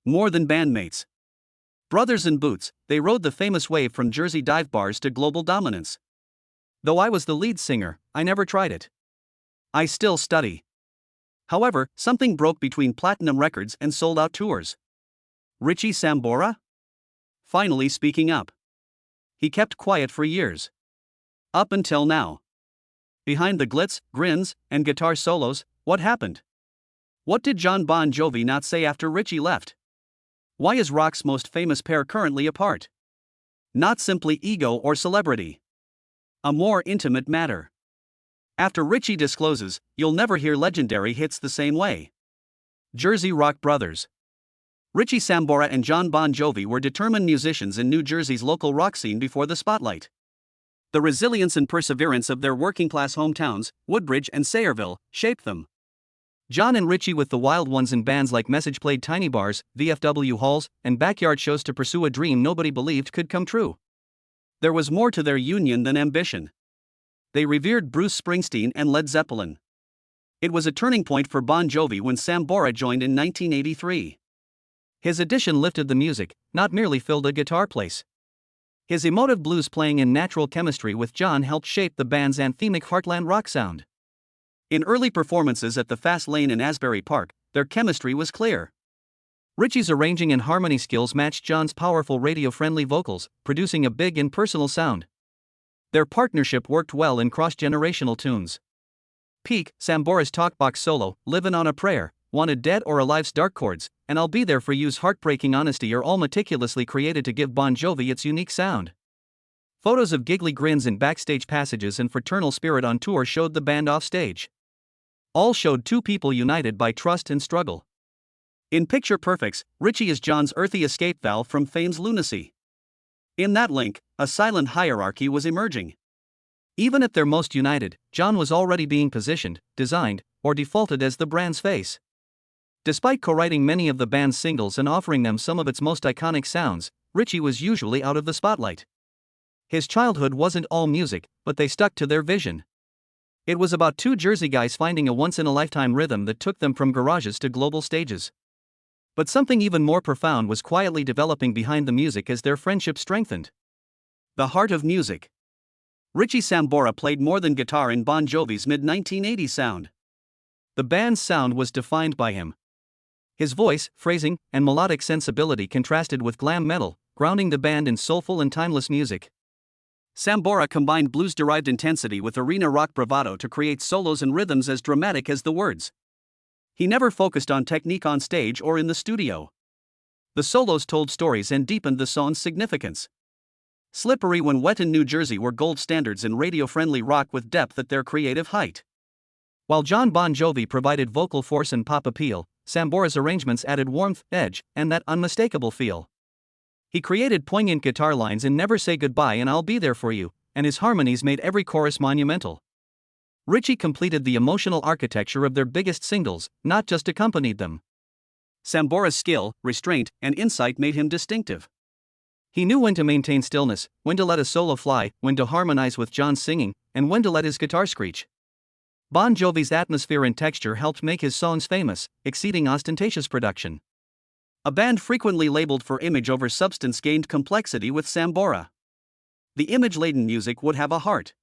More than bandmates. Brothers in boots, they rode the famous wave from Jersey dive bars to global dominance. Though I was the lead singer, I never tried it. I still study. However, something broke between platinum records and sold-out tours. Richie Sambora? Finally speaking up. He kept quiet for years. Up until now. Behind the glitz, grins, and guitar solos, what happened? What did Jon Bon Jovi not say after Richie left? Why is rock's most famous pair currently apart? Not simply ego or celebrity. A more intimate matter. After Richie discloses, you'll never hear legendary hits the same way. Jersey rock brothers. Richie Sambora and Jon Bon Jovi were determined musicians in New Jersey's local rock scene before the spotlight. The resilience and perseverance of their working-class hometowns, Woodbridge and Sayreville, shaped them. Jon and Richie with the Wild Ones in bands like Message played tiny bars, VFW halls, and backyard shows to pursue a dream nobody believed could come true. There was more to their union than ambition. They revered Bruce Springsteen and Led Zeppelin. It was a turning point for Bon Jovi when Sambora joined in 1983. His addition lifted the music, not merely filled a guitar place. His emotive blues playing and natural chemistry with Jon helped shape the band's anthemic heartland rock sound. In early performances at the Fast Lane in Asbury Park, their chemistry was clear. Richie's arranging and harmony skills matched Jon's powerful radio-friendly vocals, producing a big and personal sound. Their partnership worked well in cross-generational tunes. Peak, Sambora's talkbox solo, Livin' on a Prayer, Wanted Dead or Alive's dark chords, and I'll Be There for You's heartbreaking honesty are all meticulously created to give Bon Jovi its unique sound. Photos of giggly grins in backstage passages and fraternal spirit on tour showed the band off stage. All showed two people united by trust and struggle. In Picture Perfects, Richie is Jon's earthy escape valve from fame's lunacy. In that link, a silent hierarchy was emerging. Even at their most united, Jon was already being positioned, designed, or defaulted as the brand's face. Despite co-writing many of the band's singles and offering them some of its most iconic sounds, Richie was usually out of the spotlight. His childhood wasn't all music, but they stuck to their vision. It was about two Jersey guys finding a once-in-a-lifetime rhythm that took them from garages to global stages. But something even more profound was quietly developing behind the music as their friendship strengthened. The heart of music. Richie Sambora played more than guitar in Bon Jovi's mid-1980s sound. The band's sound was defined by him. His voice, phrasing, and melodic sensibility contrasted with glam metal, grounding the band in soulful and timeless music. Sambora combined blues-derived intensity with arena rock bravado to create solos and rhythms as dramatic as the words. He never focused on technique on stage or in the studio. The solos told stories and deepened the song's significance. Slippery When Wet in New Jersey were gold standards in radio-friendly rock with depth at their creative height. While Jon Bon Jovi provided vocal force and pop appeal, Sambora's arrangements added warmth, edge, and that unmistakable feel. He created poignant guitar lines in Never Say Goodbye and I'll Be There for You, and his harmonies made every chorus monumental. Richie completed the emotional architecture of their biggest singles, not just accompanied them. Sambora's skill, restraint, and insight made him distinctive. He knew when to maintain stillness, when to let a solo fly, when to harmonize with Jon's singing, and when to let his guitar screech. Bon Jovi's atmosphere and texture helped make his songs famous, exceeding ostentatious production. A band frequently labeled for image over substance gained complexity with Sambora. The image-laden music would have a heart.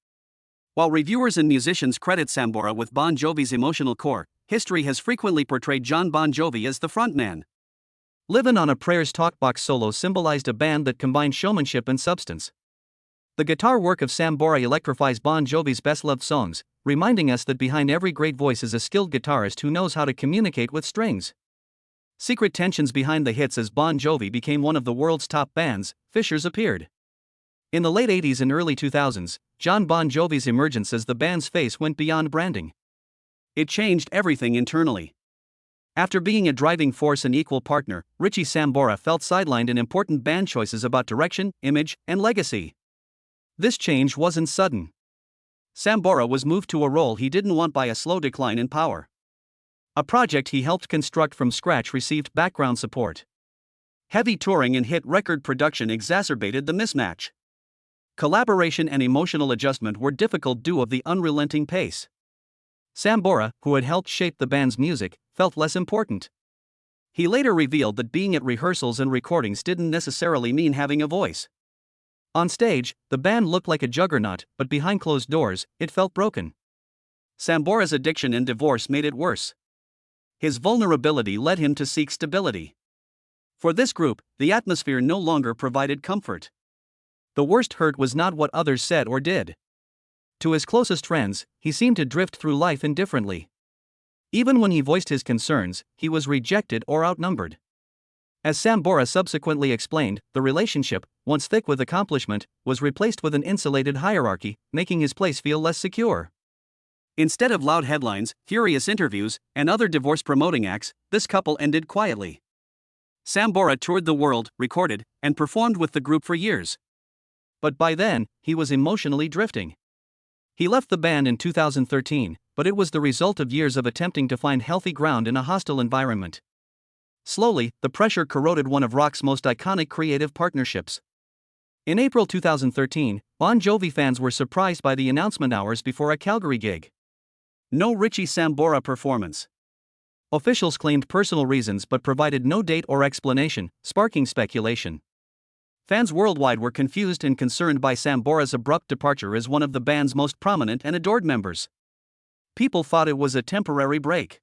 While reviewers and musicians credit Sambora with Bon Jovi's emotional core, history has frequently portrayed Jon Bon Jovi as the frontman. Livin' on a Prayer's talkbox solo symbolized a band that combined showmanship and substance. The guitar work of Sambora electrifies Bon Jovi's best-loved songs, reminding us that behind every great voice is a skilled guitarist who knows how to communicate with strings. Secret tensions behind the hits as Bon Jovi became one of the world's top bands, fissures appeared. In the late 80s and early 2000s, Jon Bon Jovi's emergence as the band's face went beyond branding. It changed everything internally. After being a driving force and equal partner, Richie Sambora felt sidelined in important band choices about direction, image, and legacy. This change wasn't sudden. Sambora was moved to a role he didn't want by a slow decline in power. A project he helped construct from scratch received background support. Heavy touring and hit record production exacerbated the mismatch. Collaboration and emotional adjustment were difficult due to the unrelenting pace. Sambora, who had helped shape the band's music, felt less important. He later revealed that being at rehearsals and recordings didn't necessarily mean having a voice. On stage, the band looked like a juggernaut, but behind closed doors, it felt broken. Sambora's addiction and divorce made it worse. His vulnerability led him to seek stability. For this group, the atmosphere no longer provided comfort. The worst hurt was not what others said or did. To his closest friends, he seemed to drift through life indifferently. Even when he voiced his concerns, he was rejected or outnumbered. As Sambora subsequently explained, the relationship, once thick with accomplishment, was replaced with an insulated hierarchy, making his place feel less secure. Instead of loud headlines, furious interviews, and other divorce-promoting acts, this couple ended quietly. Sambora toured the world, recorded, and performed with the group for years. But by then, he was emotionally drifting. He left the band in 2013, but it was the result of years of attempting to find healthy ground in a hostile environment. Slowly, the pressure corroded one of rock's most iconic creative partnerships. In April 2013, Bon Jovi fans were surprised by the announcement hours before a Calgary gig. No Richie Sambora performance. Officials claimed personal reasons but provided no date or explanation, sparking speculation. Fans worldwide were confused and concerned by Sambora's abrupt departure as one of the band's most prominent and adored members. People thought it was a temporary break.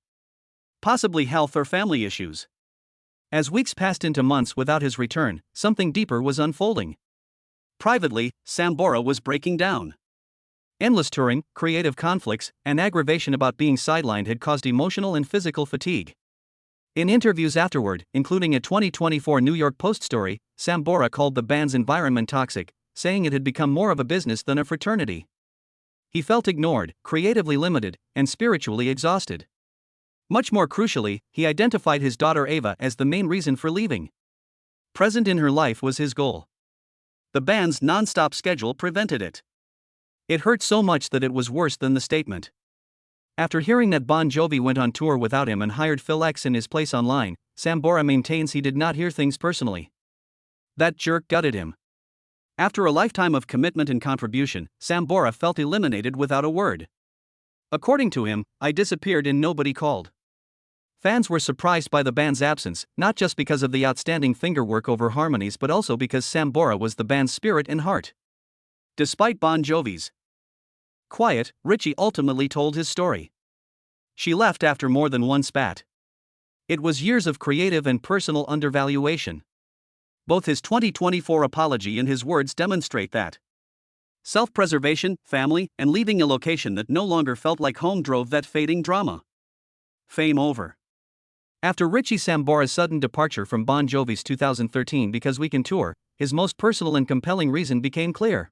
Possibly health or family issues. As weeks passed into months without his return, something deeper was unfolding. Privately, Sambora was breaking down. Endless touring, creative conflicts, and aggravation about being sidelined had caused emotional and physical fatigue. In interviews afterward, including a 2024 New York Post story, Sambora called the band's environment toxic, saying it had become more of a business than a fraternity. He felt ignored, creatively limited, and spiritually exhausted. Much more crucially, he identified his daughter Ava as the main reason for leaving. Present in her life was his goal. The band's non-stop schedule prevented it. It hurt so much that it was worse than the statement. After hearing that Bon Jovi went on tour without him and hired Phil X in his place online, Sambora maintains he did not hear things personally. That jerk gutted him. After a lifetime of commitment and contribution, Sambora felt eliminated without a word. According to him, I disappeared and nobody called. Fans were surprised by the band's absence, not just because of the outstanding fingerwork over harmonies but also because Sambora was the band's spirit and heart. Despite Bon Jovi's quiet, Richie ultimately told his story. She left after more than one spat. It was years of creative and personal undervaluation. Both his 2024 apology and his words demonstrate that. Self-preservation, family, and leaving a location that no longer felt like home drove that fading drama. Fame over. After Richie Sambora's sudden departure from Bon Jovi's 2013 Because We Can tour, his most personal and compelling reason became clear.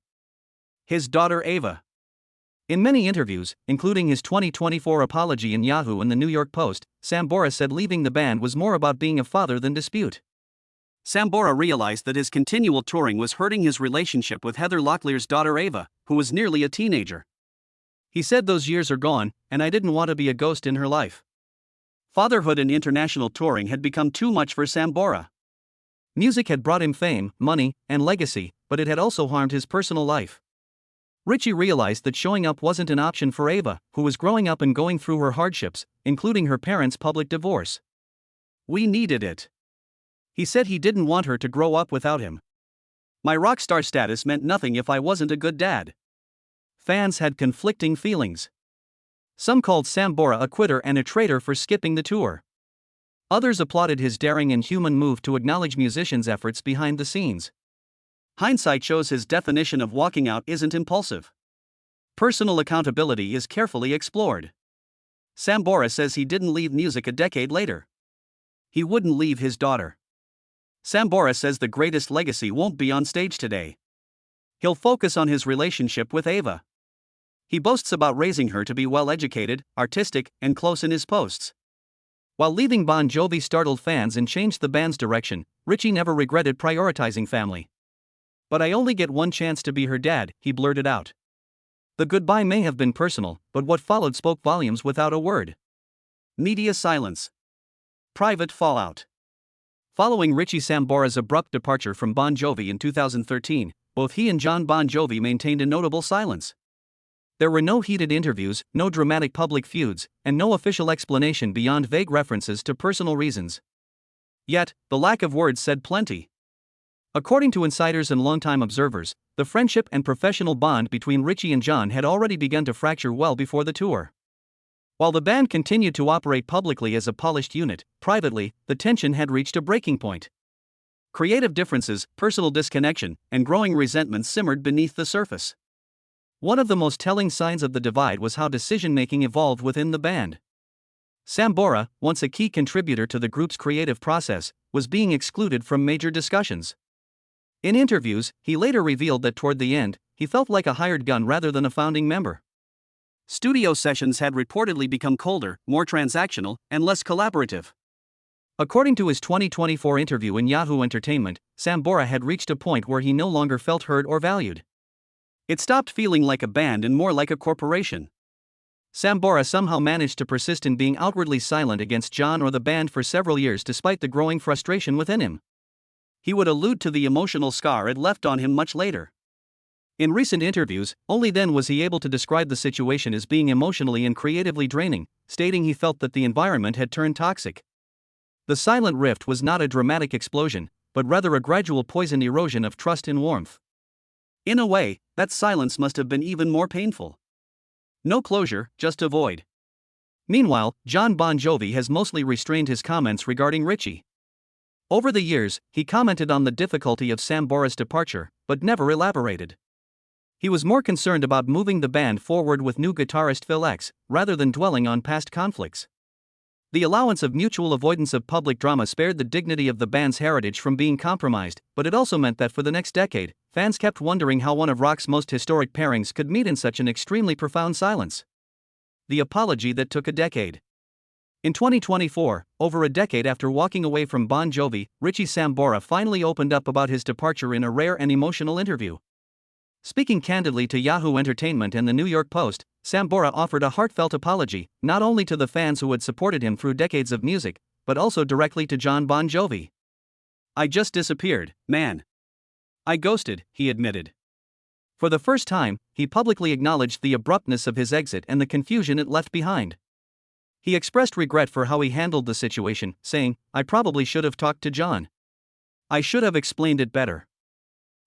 His daughter Ava. In many interviews, including his 2024 apology in Yahoo and the New York Post, Sambora said leaving the band was more about being a father than dispute. Sambora realized that his continual touring was hurting his relationship with Heather Locklear's daughter Ava, who was nearly a teenager. He said those years are gone, and I didn't want to be a ghost in her life. Fatherhood and international touring had become too much for Sambora. Music had brought him fame, money, and legacy, but it had also harmed his personal life. Richie realized that showing up wasn't an option for Ava, who was growing up and going through her hardships, including her parents' public divorce. We needed it. He said he didn't want her to grow up without him. My rock star status meant nothing if I wasn't a good dad. Fans had conflicting feelings. Some called Sambora a quitter and a traitor for skipping the tour. Others applauded his daring and human move to acknowledge musicians' efforts behind the scenes. Hindsight shows his definition of walking out isn't impulsive. Personal accountability is carefully explored. Sambora says he didn't leave music a decade later. He wouldn't leave his daughter. Sambora says the greatest legacy won't be on stage today. He'll focus on his relationship with Ava. He boasts about raising her to be well-educated, artistic, and close in his posts. While leaving Bon Jovi startled fans and changed the band's direction, Richie never regretted prioritizing family. But I only get one chance to be her dad, he blurted out. The goodbye may have been personal, but what followed spoke volumes without a word. Media silence. Private fallout. Following Richie Sambora's abrupt departure from Bon Jovi in 2013, both he and Jon Bon Jovi maintained a notable silence. There were no heated interviews, no dramatic public feuds, and no official explanation beyond vague references to personal reasons. Yet, the lack of words said plenty. According to insiders and longtime observers, the friendship and professional bond between Richie and Jon had already begun to fracture well before the tour. While the band continued to operate publicly as a polished unit, privately, the tension had reached a breaking point. Creative differences, personal disconnection, and growing resentment simmered beneath the surface. One of the most telling signs of the divide was how decision-making evolved within the band. Sambora, once a key contributor to the group's creative process, was being excluded from major discussions. In interviews, he later revealed that toward the end, he felt like a hired gun rather than a founding member. Studio sessions had reportedly become colder, more transactional, and less collaborative. According to his 2024 interview in Yahoo Entertainment, Sambora had reached a point where he no longer felt heard or valued. It stopped feeling like a band and more like a corporation. Sambora somehow managed to persist in being outwardly silent against Jon or the band for several years despite the growing frustration within him. He would allude to the emotional scar it left on him much later. In recent interviews, only then was he able to describe the situation as being emotionally and creatively draining, stating he felt that the environment had turned toxic. The silent rift was not a dramatic explosion, but rather a gradual poisoned erosion of trust and warmth. In a way, that silence must have been even more painful. No closure, just a void. Meanwhile, Jon Bon Jovi has mostly restrained his comments regarding Richie. Over the years, he commented on the difficulty of Sambora's departure, but never elaborated. He was more concerned about moving the band forward with new guitarist Phil X, rather than dwelling on past conflicts. The allowance of mutual avoidance of public drama spared the dignity of the band's heritage from being compromised, but it also meant that for the next decade, fans kept wondering how one of rock's most historic pairings could meet in such an extremely profound silence. The apology that took a decade. In 2024, over a decade after walking away from Bon Jovi, Richie Sambora finally opened up about his departure in a rare and emotional interview. Speaking candidly to Yahoo Entertainment and the New York Post, Sambora offered a heartfelt apology, not only to the fans who had supported him through decades of music, but also directly to Jon Bon Jovi. "I just disappeared, man. I ghosted," he admitted. For the first time, he publicly acknowledged the abruptness of his exit and the confusion it left behind. He expressed regret for how he handled the situation, saying, "I probably should have talked to Jon. I should have explained it better."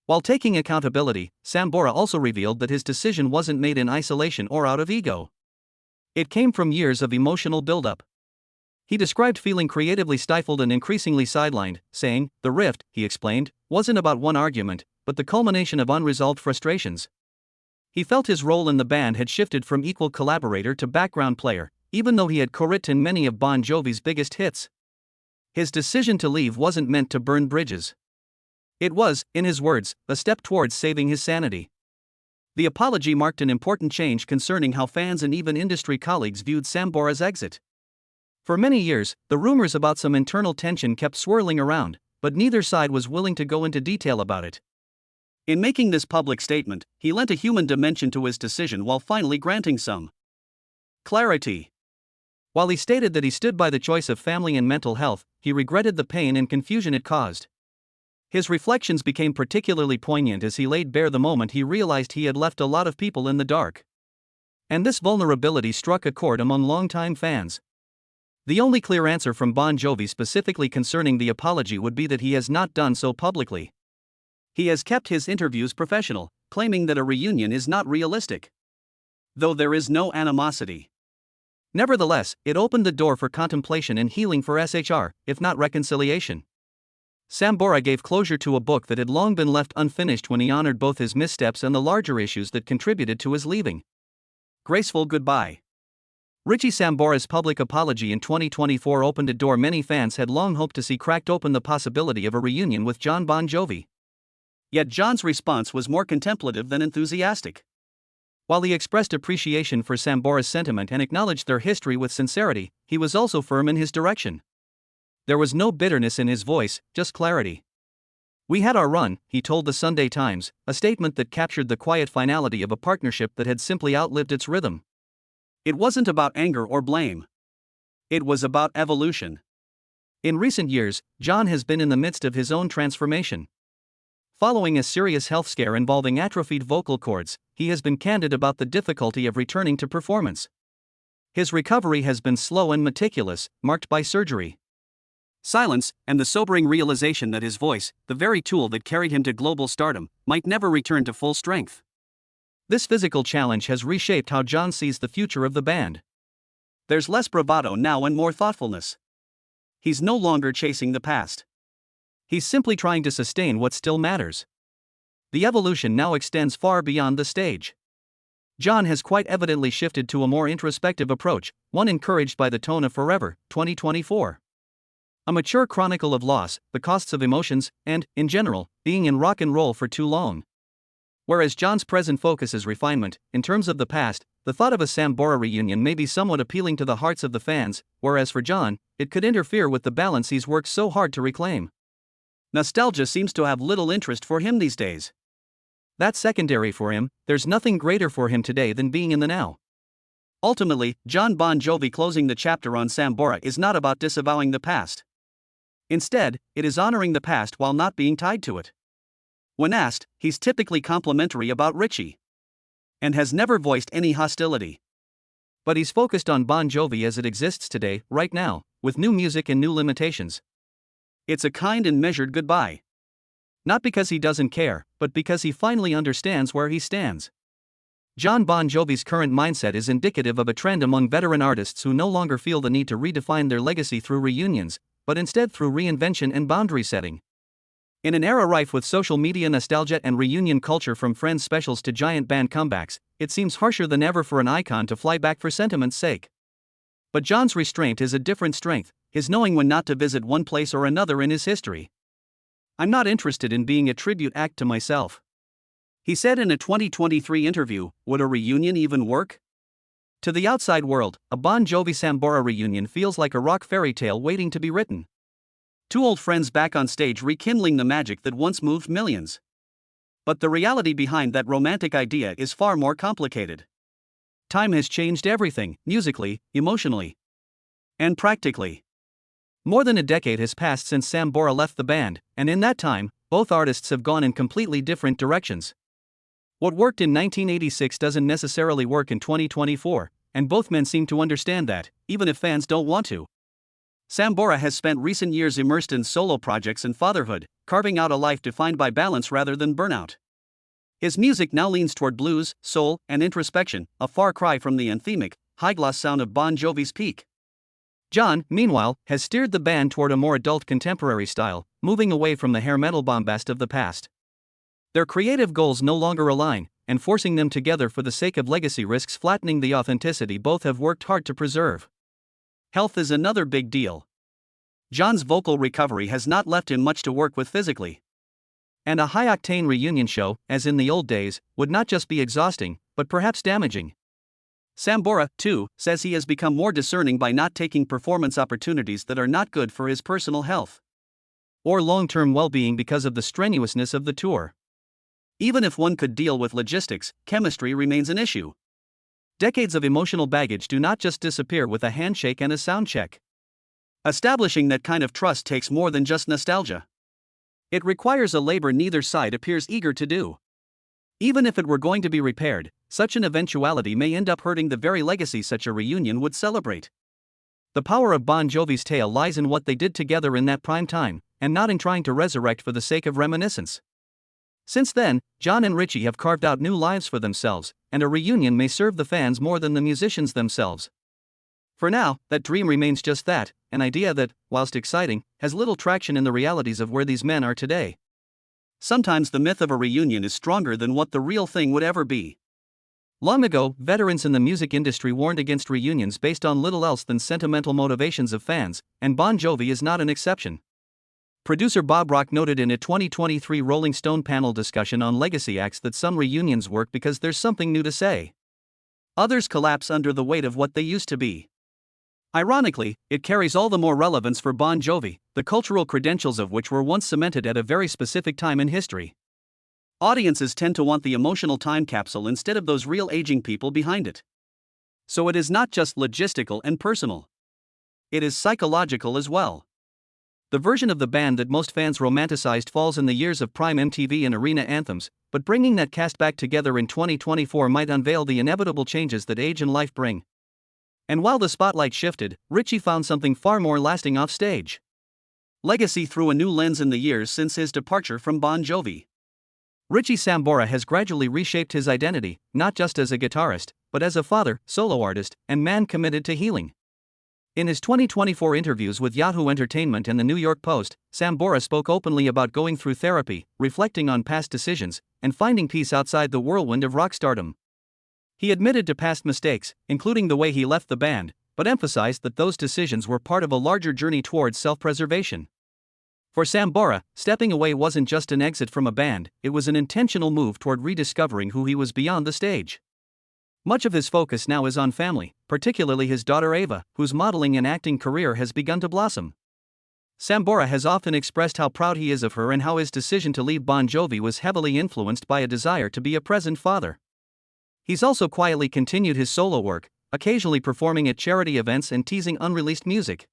While taking accountability, Sambora also revealed that his decision wasn't made in isolation or out of ego. It came from years of emotional buildup. He described feeling creatively stifled and increasingly sidelined, saying, "The rift," he explained, "wasn't about one argument, but the culmination of unresolved frustrations." He felt his role in the band had shifted from equal collaborator to background player, even though he had co-written many of Bon Jovi's biggest hits. His decision to leave wasn't meant to burn bridges. It was, in his words, a step towards saving his sanity. The apology marked an important change concerning how fans and even industry colleagues viewed Sambora's exit. For many years, the rumors about some internal tension kept swirling around, but neither side was willing to go into detail about it. In making this public statement, he lent a human dimension to his decision while finally granting some clarity. While he stated that he stood by the choice of family and mental health, he regretted the pain and confusion it caused. His reflections became particularly poignant as he laid bare the moment he realized he had left a lot of people in the dark. And this vulnerability struck a chord among longtime fans. The only clear answer from Bon Jovi specifically concerning the apology would be that he has not done so publicly. He has kept his interviews professional, claiming that a reunion is not realistic, though there is no animosity. Nevertheless, it opened the door for contemplation and healing for SHR, if not reconciliation. Sambora gave closure to a book that had long been left unfinished when he honored both his missteps and the larger issues that contributed to his leaving. Graceful goodbye. Richie Sambora's public apology in 2024 opened a door many fans had long hoped to see cracked open the possibility of a reunion with Jon Bon Jovi. Yet Jon's response was more contemplative than enthusiastic. While he expressed appreciation for Sambora's sentiment and acknowledged their history with sincerity, he was also firm in his direction. There was no bitterness in his voice, just clarity. "We had our run," he told the Sunday Times, a statement that captured the quiet finality of a partnership that had simply outlived its rhythm. It wasn't about anger or blame. It was about evolution. In recent years, Jon has been in the midst of his own transformation. Following a serious health scare involving atrophied vocal cords, he has been candid about the difficulty of returning to performance. His recovery has been slow and meticulous, marked by surgery. Silence, and the sobering realization that his voice, the very tool that carried him to global stardom, might never return to full strength. This physical challenge has reshaped how Jon sees the future of the band. There's less bravado now and more thoughtfulness. He's no longer chasing the past. He's simply trying to sustain what still matters. The evolution now extends far beyond the stage. Jon has quite evidently shifted to a more introspective approach, one encouraged by the tone of Forever, 2024. A mature chronicle of loss, the costs of emotions, and, in general, being in rock and roll for too long. Whereas Jon's present focus is refinement, in terms of the past, the thought of a Sambora reunion may be somewhat appealing to the hearts of the fans, whereas for Jon, it could interfere with the balance he's worked so hard to reclaim. Nostalgia seems to have little interest for him these days. That's secondary for him, there's nothing greater for him today than being in the now. Ultimately, Jon Bon Jovi closing the chapter on Sambora is not about disavowing the past. Instead, it is honoring the past while not being tied to it. When asked, he's typically complimentary about Richie. And has never voiced any hostility. But he's focused on Bon Jovi as it exists today, right now, with new music and new limitations. It's a kind and measured goodbye. Not because he doesn't care, but because he finally understands where he stands. Jon Bon Jovi's current mindset is indicative of a trend among veteran artists who no longer feel the need to redefine their legacy through reunions, but instead through reinvention and boundary setting. In an era rife with social media nostalgia and reunion culture, from Friends specials to giant band comebacks, it seems harsher than ever for an icon to fly back for sentiment's sake. But Jon's restraint is a different strength, his knowing when not to visit one place or another in his history. "I'm not interested in being a tribute act to myself," he said in a 2023 interview. Would a reunion even work? To the outside world, a Bon Jovi Sambora reunion feels like a rock fairy tale waiting to be written. Two old friends back on stage rekindling the magic that once moved millions. But the reality behind that romantic idea is far more complicated. Time has changed everything, musically, emotionally, and practically. More than a decade has passed since Sambora left the band, and in that time, both artists have gone in completely different directions. What worked in 1986 doesn't necessarily work in 2024, and both men seem to understand that, even if fans don't want to. Sambora has spent recent years immersed in solo projects and fatherhood, carving out a life defined by balance rather than burnout. His music now leans toward blues, soul, and introspection, a far cry from the anthemic, high-gloss sound of Bon Jovi's peak. Jon, meanwhile, has steered the band toward a more adult contemporary style, moving away from the hair metal bombast of the past. Their creative goals no longer align, and forcing them together for the sake of legacy risks flattening the authenticity both have worked hard to preserve. Health is another big deal. Jon's vocal recovery has not left him much to work with physically. And a high-octane reunion show, as in the old days, would not just be exhausting, but perhaps damaging. Sambora, too, says he has become more discerning by not taking performance opportunities that are not good for his personal health or long-term well-being because of the strenuousness of the tour. Even if one could deal with logistics, chemistry remains an issue. Decades of emotional baggage do not just disappear with a handshake and a sound check. Establishing that kind of trust takes more than just nostalgia. It requires a labor neither side appears eager to do. Even if it were going to be repaired, such an eventuality may end up hurting the very legacy such a reunion would celebrate. The power of Bon Jovi's tale lies in what they did together in that prime time, and not in trying to resurrect for the sake of reminiscence. Since then, Jon and Richie have carved out new lives for themselves, and a reunion may serve the fans more than the musicians themselves. For now, that dream remains just that, an idea that, whilst exciting, has little traction in the realities of where these men are today. Sometimes the myth of a reunion is stronger than what the real thing would ever be. Long ago, veterans in the music industry warned against reunions based on little else than sentimental motivations of fans, and Bon Jovi is not an exception. Producer Bob Rock noted in a 2023 Rolling Stone panel discussion on legacy acts that some reunions work because there's something new to say. Others collapse under the weight of what they used to be. Ironically, it carries all the more relevance for Bon Jovi, the cultural credentials of which were once cemented at a very specific time in history. Audiences tend to want the emotional time capsule instead of those real aging people behind it. So it is not just logistical and personal. It is psychological as well. The version of the band that most fans romanticized falls in the years of prime MTV and arena anthems, but bringing that cast back together in 2024 might unveil the inevitable changes that age and life bring. And while the spotlight shifted, Richie found something far more lasting off stage. Legacy through a new lens in the years since his departure from Bon Jovi. Richie Sambora has gradually reshaped his identity, not just as a guitarist, but as a father, solo artist, and man committed to healing. In his 2024 interviews with Yahoo Entertainment and the New York Post, Sambora spoke openly about going through therapy, reflecting on past decisions, and finding peace outside the whirlwind of rock stardom. He admitted to past mistakes, including the way he left the band, but emphasized that those decisions were part of a larger journey towards self-preservation. For Sambora, stepping away wasn't just an exit from a band, it was an intentional move toward rediscovering who he was beyond the stage. Much of his focus now is on family, particularly his daughter Ava, whose modeling and acting career has begun to blossom. Sambora has often expressed how proud he is of her and how his decision to leave Bon Jovi was heavily influenced by a desire to be a present father. He's also quietly continued his solo work, occasionally performing at charity events and teasing unreleased music.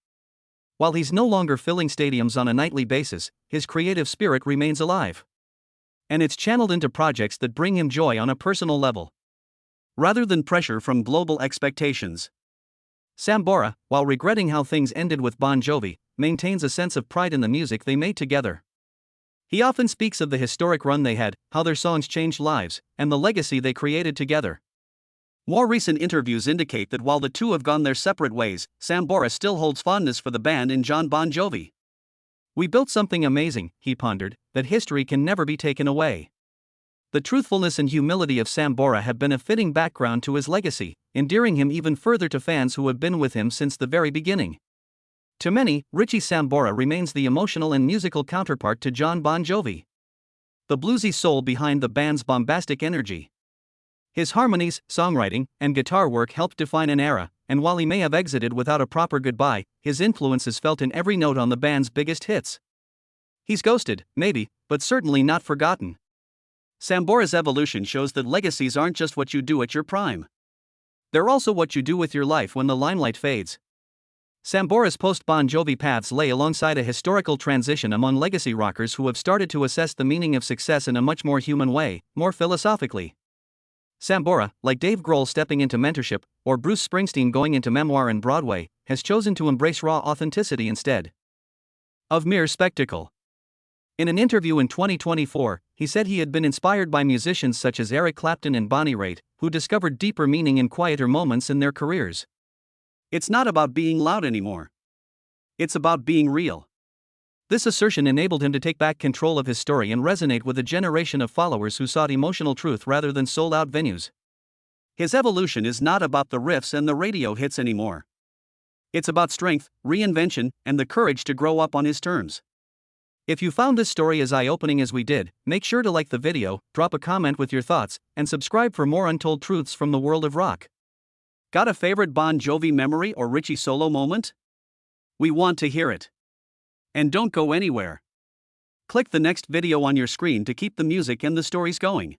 While he's no longer filling stadiums on a nightly basis, his creative spirit remains alive. And it's channeled into projects that bring him joy on a personal level, rather than pressure from global expectations. Sambora, while regretting how things ended with Bon Jovi, maintains a sense of pride in the music they made together. He often speaks of the historic run they had, how their songs changed lives, and the legacy they created together. More recent interviews indicate that while the two have gone their separate ways, Sambora still holds fondness for the band and Jon Bon Jovi. "We built something amazing," he pondered, "that history can never be taken away." The truthfulness and humility of Sambora have been a fitting background to his legacy, endearing him even further to fans who have been with him since the very beginning. To many, Richie Sambora remains the emotional and musical counterpart to Jon Bon Jovi, the bluesy soul behind the band's bombastic energy. His harmonies, songwriting, and guitar work helped define an era, and while he may have exited without a proper goodbye, his influence is felt in every note on the band's biggest hits. He's ghosted, maybe, but certainly not forgotten. Sambora's evolution shows that legacies aren't just what you do at your prime. They're also what you do with your life when the limelight fades. Sambora's post-Bon Jovi paths lay alongside a historical transition among legacy rockers who have started to assess the meaning of success in a much more human way, more philosophically. Sambora, like Dave Grohl stepping into mentorship, or Bruce Springsteen going into memoir and Broadway, has chosen to embrace raw authenticity instead of mere spectacle. In an interview in 2024, he said he had been inspired by musicians such as Eric Clapton and Bonnie Raitt, who discovered deeper meaning in quieter moments in their careers. "It's not about being loud anymore. It's about being real." This assertion enabled him to take back control of his story and resonate with a generation of followers who sought emotional truth rather than sold-out venues. His evolution is not about the riffs and the radio hits anymore. It's about strength, reinvention, and the courage to grow up on his terms. If you found this story as eye-opening as we did, make sure to like the video, drop a comment with your thoughts, and subscribe for more untold truths from the world of rock. Got a favorite Bon Jovi memory or Richie solo moment? We want to hear it. And don't go anywhere. Click the next video on your screen to keep the music and the stories going.